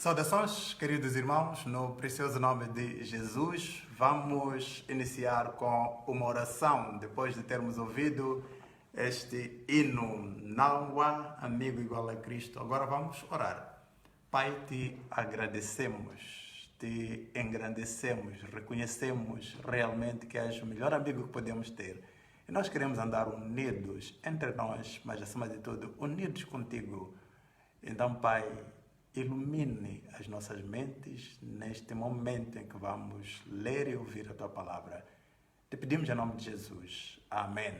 Saudações, queridos irmãos, no precioso nome de Jesus. Vamos iniciar com uma oração, depois de termos ouvido este hino, não há amigo igual a Cristo. Agora vamos orar. Pai, te agradecemos, te engrandecemos, reconhecemos realmente que és o melhor amigo que podemos ter. E nós queremos andar unidos entre nós, mas acima de tudo, unidos contigo. Então, Pai, ilumine as nossas mentes neste momento em que vamos ler e ouvir a Tua Palavra. Te pedimos em nome de Jesus. Amém.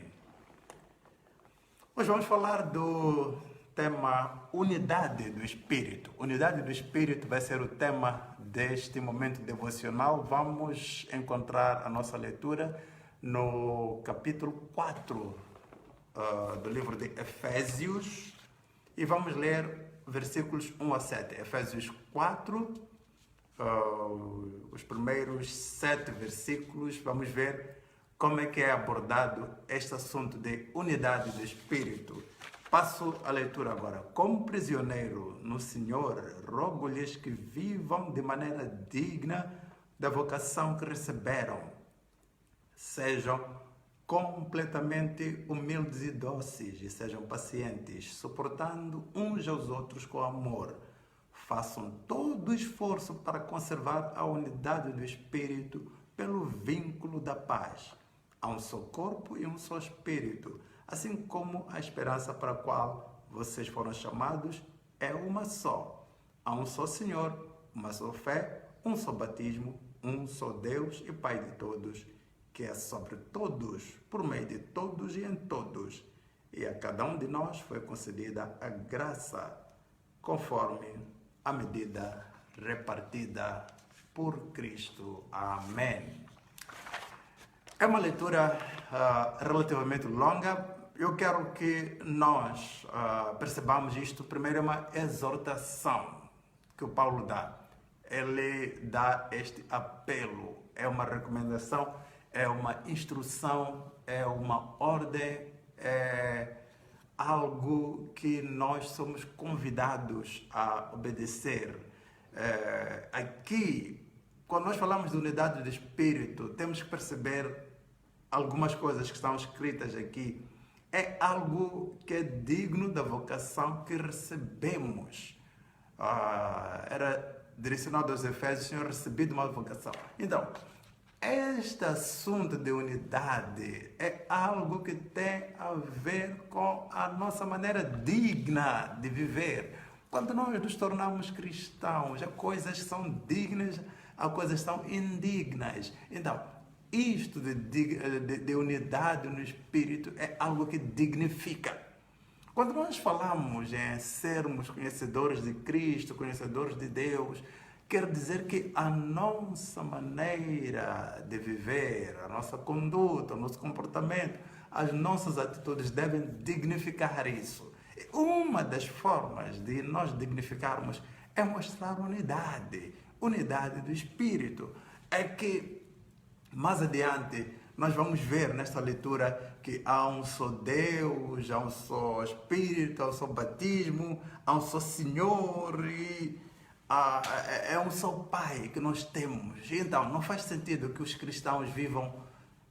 Hoje vamos falar do tema Unidade do Espírito. Unidade do Espírito vai ser o tema deste momento devocional. Vamos encontrar a nossa leitura no capítulo 4 do livro de Efésios e vamos ler versículos 1 a 7. Efésios 4, os primeiros 7 versículos, vamos ver como é que é abordado este assunto de unidade do Espírito. Passo a leitura agora. Como prisioneiro no Senhor, rogo-lhes que vivam de maneira digna da vocação que receberam. Sejam completamente humildes e dóceis e sejam pacientes, suportando uns aos outros com amor. Façam todo o esforço para conservar a unidade do Espírito pelo vínculo da paz. Há um só corpo e um só Espírito, assim como a esperança para a qual vocês foram chamados é uma só. Há um só Senhor, uma só fé, um só batismo, um só Deus e Pai de todos, que é sobre todos, por meio de todos e em todos. E a cada um de nós foi concedida a graça, conforme a medida repartida por Cristo. Amém. É uma leitura relativamente longa. Eu quero que nós percebamos isto. Primeiro é uma exortação que o Paulo dá. Ele dá este apelo, é uma recomendação, é uma instrução, é uma ordem, é algo que nós somos convidados a obedecer. Aqui, quando nós falamos de unidade do Espírito, temos que perceber algumas coisas que estão escritas aqui. É algo que é digno da vocação que recebemos. Era direcionado aos Efésios, tinham recebido uma vocação. Então, este assunto de unidade é algo que tem a ver com a nossa maneira digna de viver. Quando nós nos tornamos cristãos, há coisas que são dignas, há coisas que são indignas. Então, isto de unidade no Espírito é algo que dignifica. Quando nós falamos em sermos conhecedores de Cristo, conhecedores de Deus, quer dizer que a nossa maneira de viver, a nossa conduta, o nosso comportamento, as nossas atitudes devem dignificar isso. E uma das formas de nós dignificarmos é mostrar unidade do Espírito. É que mais adiante nós vamos ver nesta leitura que há um só Deus, há um só Espírito, há um só batismo, há um só Senhor e é um só Pai que nós temos. Então, não faz sentido que os cristãos vivam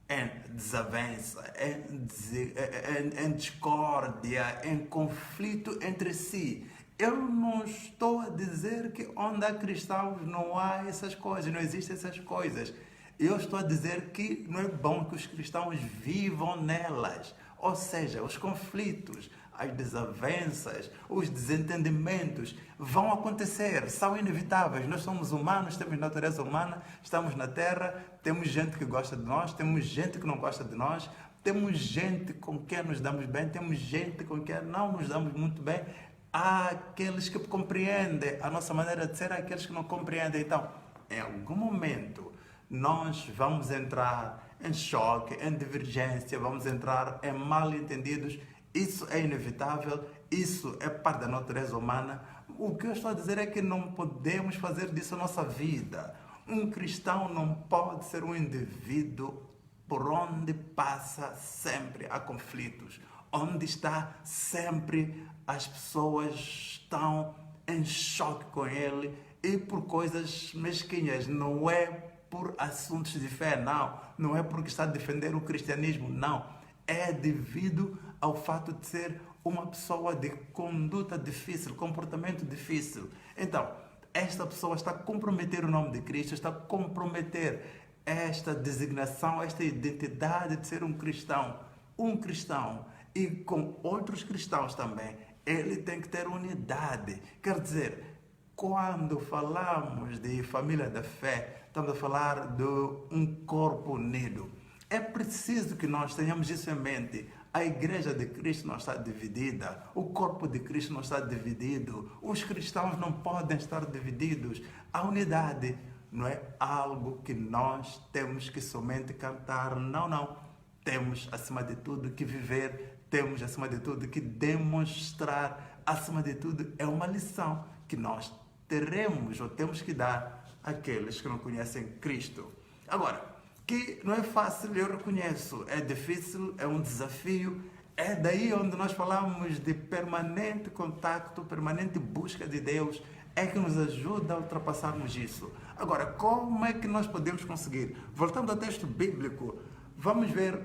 em desavença, em discórdia, em conflito entre si. Eu não estou a dizer que onde há cristãos não há essas coisas, não existem essas coisas. Eu estou a dizer que não é bom que os cristãos vivam nelas. Ou seja, os conflitos, as desavenças, os desentendimentos vão acontecer, são inevitáveis. Nós somos humanos, temos natureza humana, estamos na Terra, temos gente que gosta de nós, temos gente que não gosta de nós, temos gente com quem nos damos bem, temos gente com quem não nos damos muito bem. Há aqueles que compreendem a nossa maneira de ser, há aqueles que não compreendem. Então, em algum momento, nós vamos entrar em choque, em divergência, vamos entrar em mal-entendidos. Isso é inevitável, isso é parte da natureza humana. O que eu estou a dizer é que não podemos fazer disso a nossa vida. Um cristão não pode ser um indivíduo por onde passa sempre há conflitos, onde está sempre as pessoas estão em choque com ele, e por coisas mesquinhas, não é por assuntos de fé, não é porque está a defender o cristianismo, não. É devido ao fato de ser uma pessoa de conduta difícil, comportamento difícil. Então, esta pessoa está a comprometer o nome de Cristo, está a comprometer esta designação, esta identidade de ser um cristão. Um cristão e com outros cristãos também. Ele tem que ter unidade. Quer dizer, quando falamos de família da fé, estamos a falar de um corpo unido. É preciso que nós tenhamos isso em mente. A igreja de Cristo não está dividida, o corpo de Cristo não está dividido, os cristãos não podem estar divididos. A unidade não é algo que nós temos que somente cantar, não. Temos, acima de tudo, que viver, temos, acima de tudo, que demonstrar, acima de tudo, é uma lição que nós teremos ou temos que dar àqueles que não conhecem Cristo. Agora, que não é fácil, eu reconheço, é difícil, é um desafio, é daí onde nós falamos de permanente contacto, permanente busca de Deus, é que nos ajuda a ultrapassarmos isso. Agora, como é que nós podemos conseguir? Voltando ao texto bíblico, vamos ver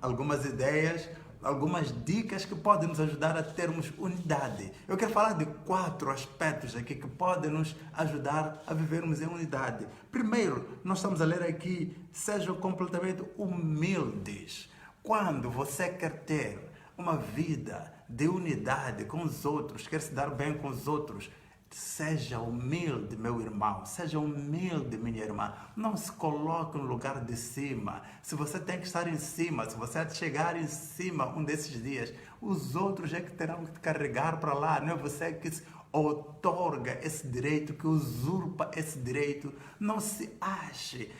algumas ideias, algumas dicas que podem nos ajudar a termos unidade. Eu quero falar de 4 aspectos aqui que podem nos ajudar a vivermos em unidade. Primeiro, nós estamos a ler aqui, sejam completamente humildes. Quando você quer ter uma vida de unidade com os outros, quer se dar bem com os outros, seja humilde, meu irmão. Seja humilde, minha irmã. Não se coloque no lugar de cima. Se você tem que estar em cima, se você chegar em cima um desses dias, os outros é que terão que te carregar para lá. Não é você que se outorga esse direito, que usurpa esse direito. Não se ache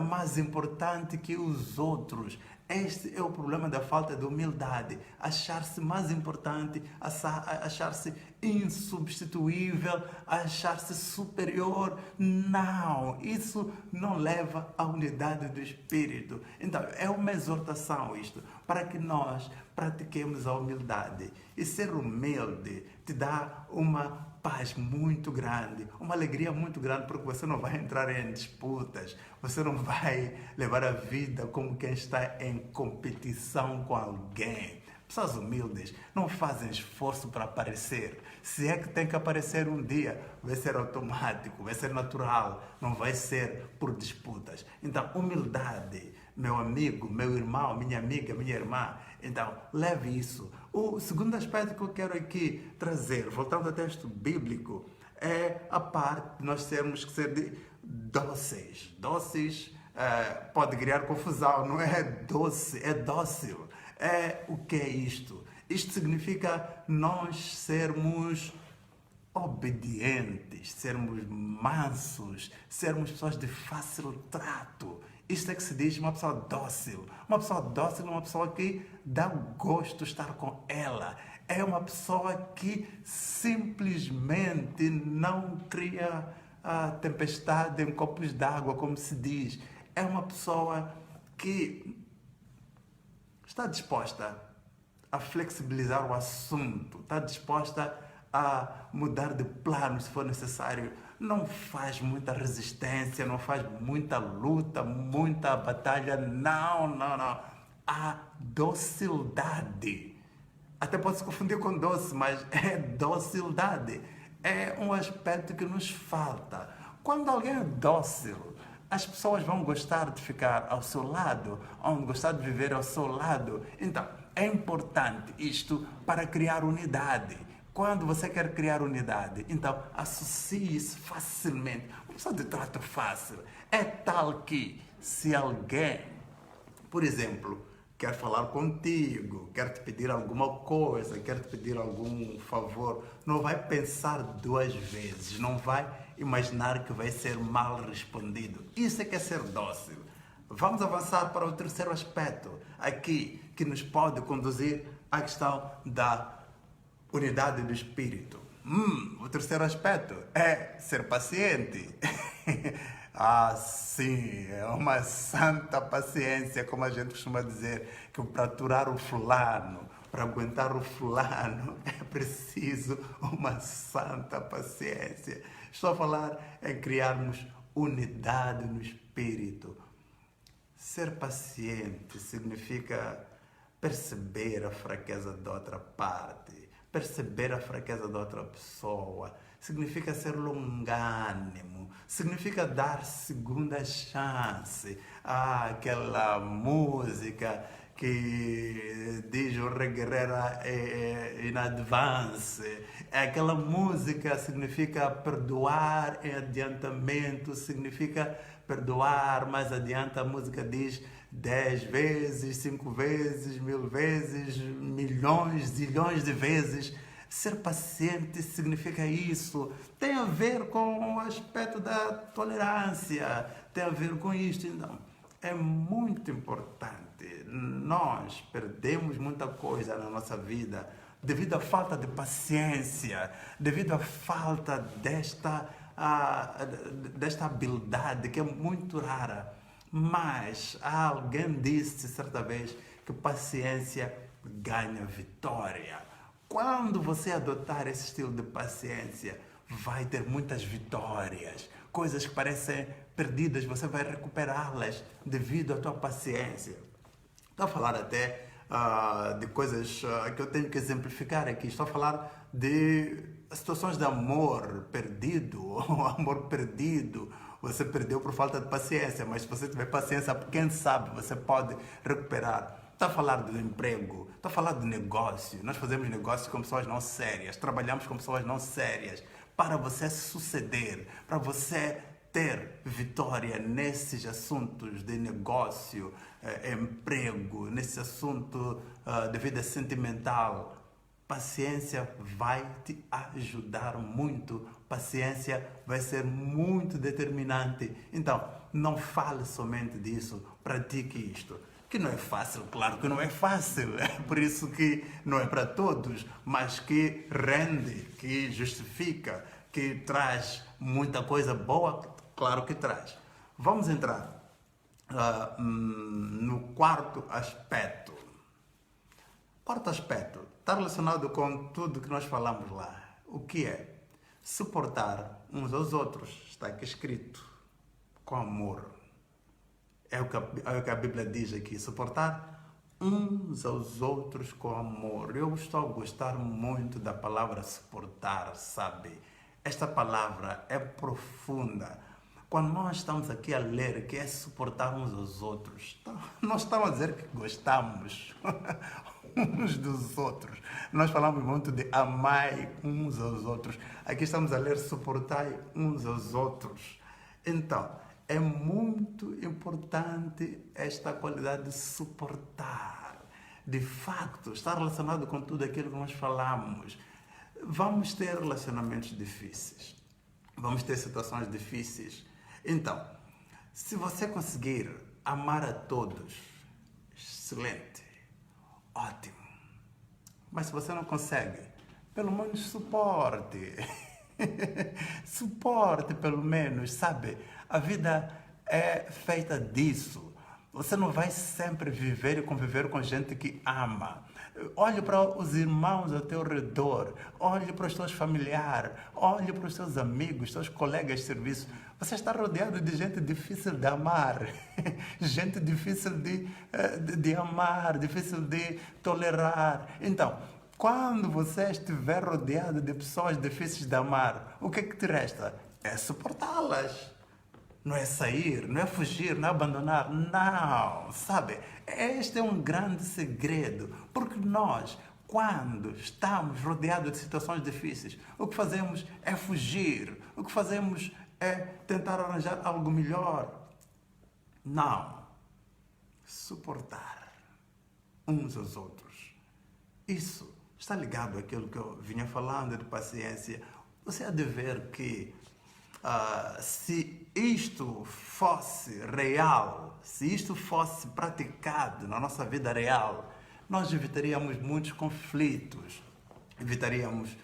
mais importante que os outros. Este é o problema da falta de humildade. Achar-se mais importante, achar-se insubstituível, achar-se superior. Não, isso não leva à unidade do Espírito. Então, é uma exortação isto, para que nós pratiquemos a humildade. E ser humilde te dá uma paz muito grande, uma alegria muito grande, porque você não vai entrar em disputas, você não vai levar a vida como quem está em competição com alguém. Pessoas humildes não fazem esforço para aparecer. Se é que tem que aparecer um dia, vai ser automático, vai ser natural, não vai ser por disputas. Então, humildade, meu amigo, meu irmão, minha amiga, minha irmã. Então, leve isso. O segundo aspecto que eu quero aqui trazer, voltando ao texto bíblico, é a parte de nós termos que ser dóceis. Dóceis pode criar confusão, não é doce, é dócil. O que é isto? Isto significa nós sermos obedientes, sermos mansos, sermos pessoas de fácil trato. Isto é que se diz uma pessoa dócil. Uma pessoa dócil é uma pessoa que dá gosto estar com ela. É uma pessoa que simplesmente não cria a tempestade em copos d'água, como se diz. É uma pessoa que está disposta a flexibilizar o assunto, está disposta a mudar de plano se for necessário. Não faz muita resistência, não faz muita luta, muita batalha. Não. A docilidade. Até pode se confundir com doce, mas é docilidade. É um aspecto que nos falta. Quando alguém é dócil, as pessoas vão gostar de ficar ao seu lado, vão gostar de viver ao seu lado. Então, é importante isto para criar unidade. Quando você quer criar unidade, então associe-se facilmente. Uma pessoa de trato fácil é tal que se alguém, por exemplo, quer falar contigo, quer te pedir alguma coisa, quer te pedir algum favor, não vai pensar 2 vezes, não vai imaginar que vai ser mal respondido. Isso é que é ser dócil. Vamos avançar para o terceiro aspecto aqui, que nos pode conduzir à questão da unidade do espírito. O terceiro aspecto é ser paciente. Sim, é uma santa paciência, como a gente costuma dizer, que para aturar o fulano, para aguentar o fulano, é preciso uma santa paciência. Estou a falar em criarmos unidade no espírito. Ser paciente significa perceber a fraqueza da outra parte, perceber a fraqueza da outra pessoa, significa ser longânimo, significa dar segunda chance. Aquela música que diz o reguerreira in advance. Aquela música significa perdoar em adiantamento, significa perdoar. Mais adiante a música diz 10 vezes, 5 vezes, 1000 vezes, milhões, zilhões de vezes. Ser paciente significa isso. Tem a ver com o aspecto da tolerância, tem a ver com isto. Então, é muito importante. Nós perdemos muita coisa na nossa vida devido à falta de paciência, devido à falta desta habilidade que é muito rara. Mas alguém disse certa vez que paciência ganha vitória. Quando você adotar esse estilo de paciência, vai ter muitas vitórias. Coisas que parecem perdidas, você vai recuperá-las devido à tua paciência. Estou a falar até de coisas que eu tenho que exemplificar aqui. Estou a falar de situações de amor perdido, amor perdido. Você perdeu por falta de paciência, mas se você tiver paciência, quem sabe você pode recuperar. Está a falar do emprego, está a falar do negócio. Nós fazemos negócios com pessoas não sérias, trabalhamos com pessoas não sérias. Para você suceder, para você ter vitória nesses assuntos de negócio, emprego, nesse assunto de vida sentimental, paciência vai te ajudar muito. Paciência vai ser muito determinante. Então, não fale somente disso, pratique isto. Que não é fácil, claro que não é fácil, é por isso que não é para todos, mas que rende, que justifica, que traz muita coisa boa, claro que traz. Vamos entrar no quarto aspecto. Quarto aspecto está relacionado com tudo que nós falamos lá. O que é? Suportar uns aos outros, está aqui escrito, com amor. É o que a Bíblia diz aqui, suportar uns aos outros com amor. Eu estou a gostar muito da palavra suportar, sabe? Esta palavra é profunda. Quando nós estamos aqui a ler que é suportar uns aos outros, nós estamos a dizer que gostamos uns dos outros. Nós falamos muito de amar uns aos outros. Aqui estamos a ler suportar uns aos outros. Então, é muito importante esta qualidade de suportar. De facto, está relacionado com tudo aquilo que nós falamos. Vamos ter relacionamentos difíceis. Vamos ter situações difíceis. Então, se você conseguir amar a todos, excelente, ótimo. Mas se você não consegue, pelo menos suporte. Suporte, pelo menos, sabe? A vida é feita disso. Você não vai sempre viver e conviver com gente que ama. Olhe para os irmãos ao teu redor, olhe para os teus familiares, olhe para os teus amigos, teus colegas de serviço. Você está rodeado de gente difícil de amar, gente difícil de amar, difícil de tolerar. Então, quando você estiver rodeado de pessoas difíceis de amar, o que te resta? É suportá-las. Não é sair, não é fugir, não é abandonar. Não, sabe? Este é um grande segredo. Porque nós, quando estamos rodeados de situações difíceis, o que fazemos é fugir. O que fazemos é tentar arranjar algo melhor. Não. Suportar uns aos outros. Isso está ligado àquilo que eu vinha falando de paciência. Você há de ver que se isto fosse real, se isto fosse praticado na nossa vida real, nós evitaríamos muitos conflitos, evitaríamos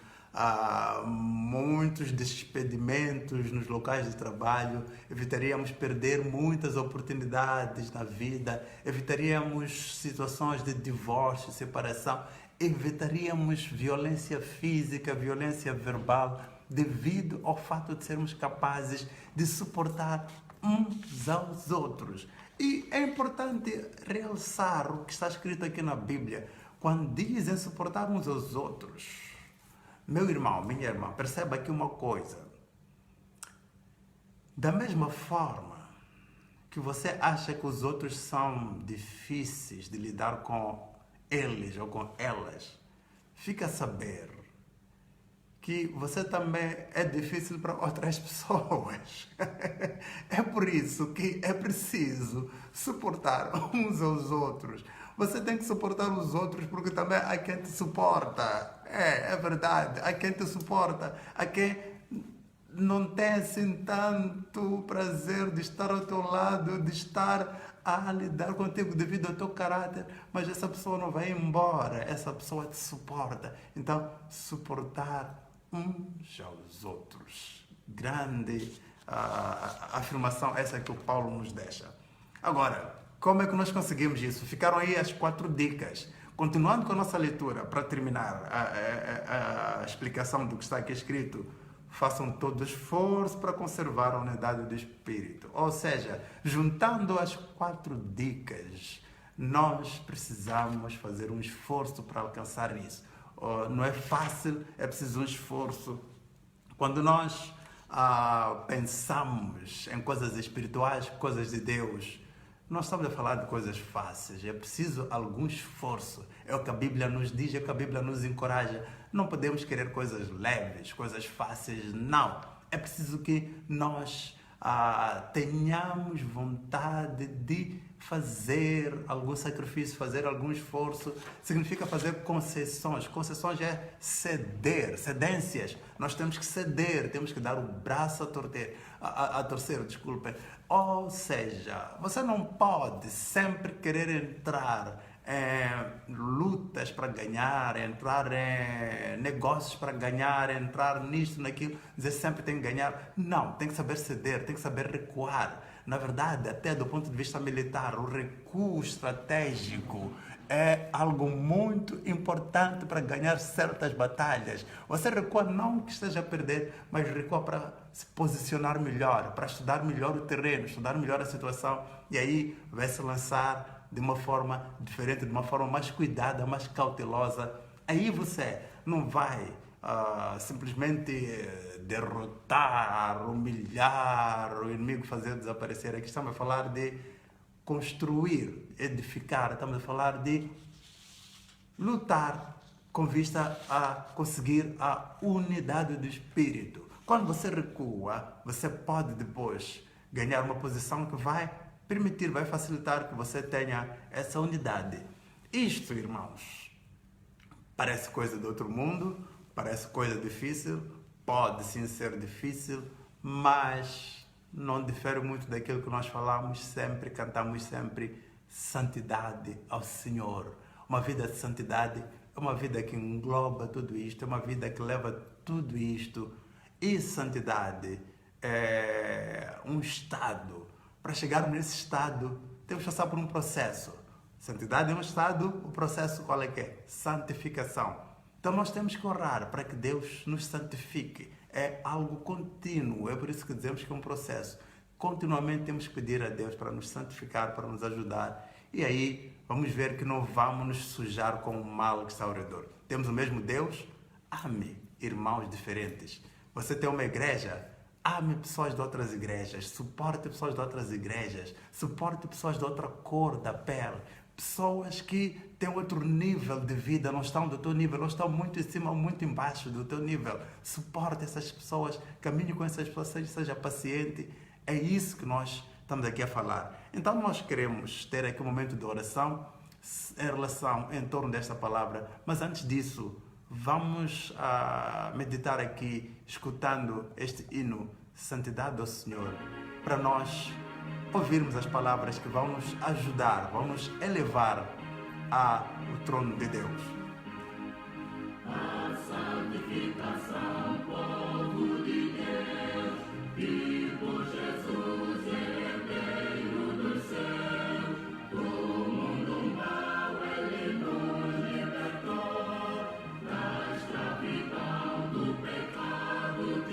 muitos despedimentos nos locais de trabalho, evitaríamos perder muitas oportunidades na vida, evitaríamos situações de divórcio, separação, evitaríamos violência física, violência verbal. devido ao fato de sermos capazes de suportar uns aos outros. E é importante realçar o que está escrito aqui na Bíblia, quando dizem suportar uns aos outros. Meu irmão, minha irmã, perceba aqui uma coisa. Da mesma forma que você acha que os outros são difíceis de lidar com eles ou com elas, fica a saber que você também é difícil para outras pessoas. É por isso que é preciso suportar uns aos outros. Você tem que suportar os outros porque também há quem te suporta. É verdade. Há quem te suporta. Há quem não tem assim tanto prazer de estar ao teu lado, de estar a lidar contigo devido ao teu caráter, mas essa pessoa não vai embora, essa pessoa te suporta. Então, suportar uns aos outros. Grande afirmação essa que o Paulo nos deixa. Agora, como é que nós conseguimos isso? Ficaram aí as 4 dicas. Continuando com a nossa leitura, para terminar a explicação do que está aqui escrito, façam todo esforço para conservar a unidade do espírito. Ou seja, juntando as 4 dicas, nós precisamos fazer um esforço para alcançar isso. Não é fácil, é preciso um esforço. Quando nós pensamos em coisas espirituais, coisas de Deus, nós estamos a falar de coisas fáceis, é preciso algum esforço. É o que a Bíblia nos diz, é o que a Bíblia nos encoraja. Não podemos querer coisas leves, coisas fáceis, não. É preciso que nós tenhamos vontade de fazer algum sacrifício, fazer algum esforço. Significa fazer concessões. Concessões é ceder, cedências. Nós temos que ceder, temos que dar o braço a torcer, desculpem. Ou seja, você não pode sempre querer entrar em lutas para ganhar, entrar em negócios para ganhar, entrar nisto, naquilo, dizer sempre tem que ganhar. Não, tem que saber ceder, tem que saber recuar. Na verdade, até do ponto de vista militar, o recuo estratégico é algo muito importante para ganhar certas batalhas. Você recua não que esteja a perder, mas recua para se posicionar melhor, para estudar melhor o terreno, estudar melhor a situação, e aí vai se lançar de uma forma diferente, de uma forma mais cuidada, mais cautelosa. Aí você não vai simplesmente derrotar, humilhar o inimigo, fazer desaparecer. Aqui estamos a falar de construir, edificar, estamos a falar de lutar com vista a conseguir a unidade do espírito. Quando você recua, você pode depois ganhar uma posição que vai permitir, vai facilitar que você tenha essa unidade. Isto, irmãos, parece coisa do outro mundo, parece coisa difícil, pode sim ser difícil, mas não difere muito daquilo que nós falamos sempre, cantamos sempre: santidade ao Senhor. Uma vida de santidade é uma vida que engloba tudo isto, é uma vida que leva tudo isto. E santidade é um estado. Para chegar nesse estado, temos que passar por um processo. Santidade é um estado, o processo qual é que é? Santificação. Então nós temos que orar para que Deus nos santifique. É algo contínuo, é por isso que dizemos que é um processo. Continuamente temos que pedir a Deus para nos santificar, para nos ajudar. E aí vamos ver que não vamos nos sujar com o mal que está ao redor. Temos o mesmo Deus? Ame irmãos diferentes. Você tem uma igreja? Ame pessoas de outras igrejas, suporte pessoas de outras igrejas, suporte pessoas de outra cor da pele, pessoas que têm outro nível de vida, não estão do teu nível, não estão muito em cima ou muito embaixo do teu nível. Suporte essas pessoas, caminhe com essas pessoas, seja paciente. É isso que nós estamos aqui a falar. Então nós queremos ter aqui um momento de oração em relação, em torno desta palavra, mas antes disso, vamos meditar aqui, escutando este hino, Santidade ao Senhor, para nós ouvirmos as palavras que vão nos ajudar, vão nos elevar ao trono de Deus. A santificação, povo de Deus, e por Jesus, herdeiro do céu, do mundo mau ele nos libertou, da escravidão do pecado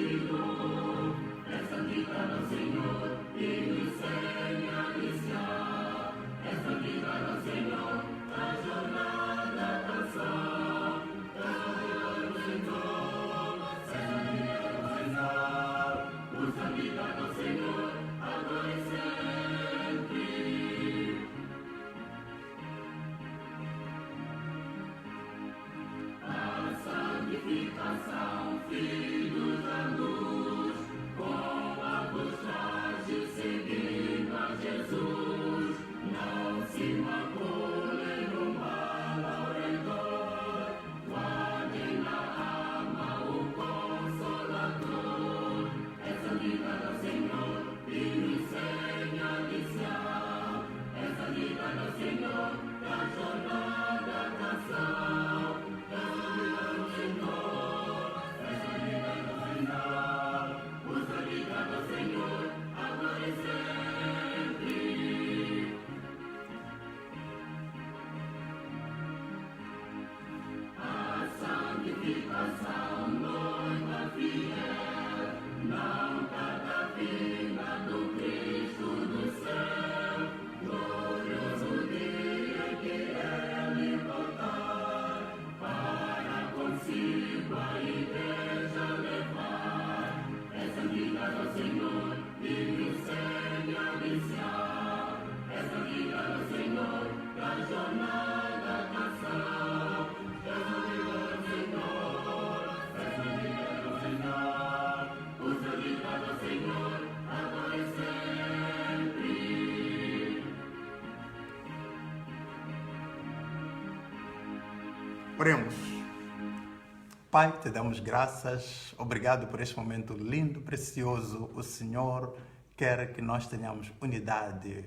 santificação, filhos da luz, com apostragem seguindo a Jesus, não se magoem no mal ao redor, guardem na alma o Consolador, essa ligada ao Senhor e nos ensina a lição, essa ligada ao Senhor da jornada canção, essa ligada ao Senhor, essa ligada ao Senhor, usa ligada ao Senhor, agora e sempre. A santificação, noiva fiel, não tarda a vinda do Cristo do céu, glorioso dia que Ele voltar, para consigo a igreja levar, essa ligada ao Senhor e nos ensina a lição, essa ligada ao Senhor da jornada canção, essa ligada ao Senhor, essa ligada ao Senhor, usa ligada ao Senhor, agora e sempre. Oremos. Pai, te damos graças, obrigado por este momento lindo, precioso. O Senhor quer que nós tenhamos unidade.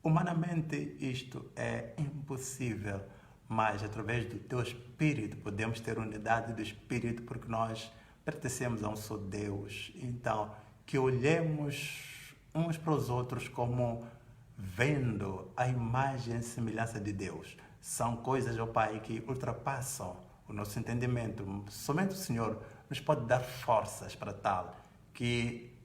Humanamente isto é impossível, mas através do teu Espírito podemos ter unidade do Espírito porque nós pertencemos a um só Deus. Então, que olhemos uns para os outros como vendo a imagem e semelhança de Deus. São coisas, ó Pai, que ultrapassam o nosso entendimento. Somente o Senhor nos pode dar forças para tal, que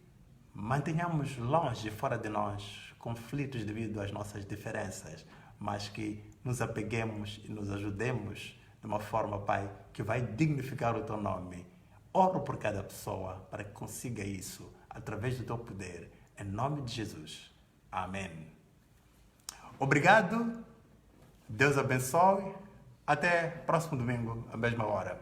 mantenhamos longe, fora de nós, conflitos devido às nossas diferenças, mas que nos apeguemos e nos ajudemos de uma forma, Pai, que vai dignificar o teu nome. Oro por cada pessoa para que consiga isso através do teu poder. Em nome de Jesus. Amém. Obrigado. Deus abençoe. Até próximo domingo, à mesma hora.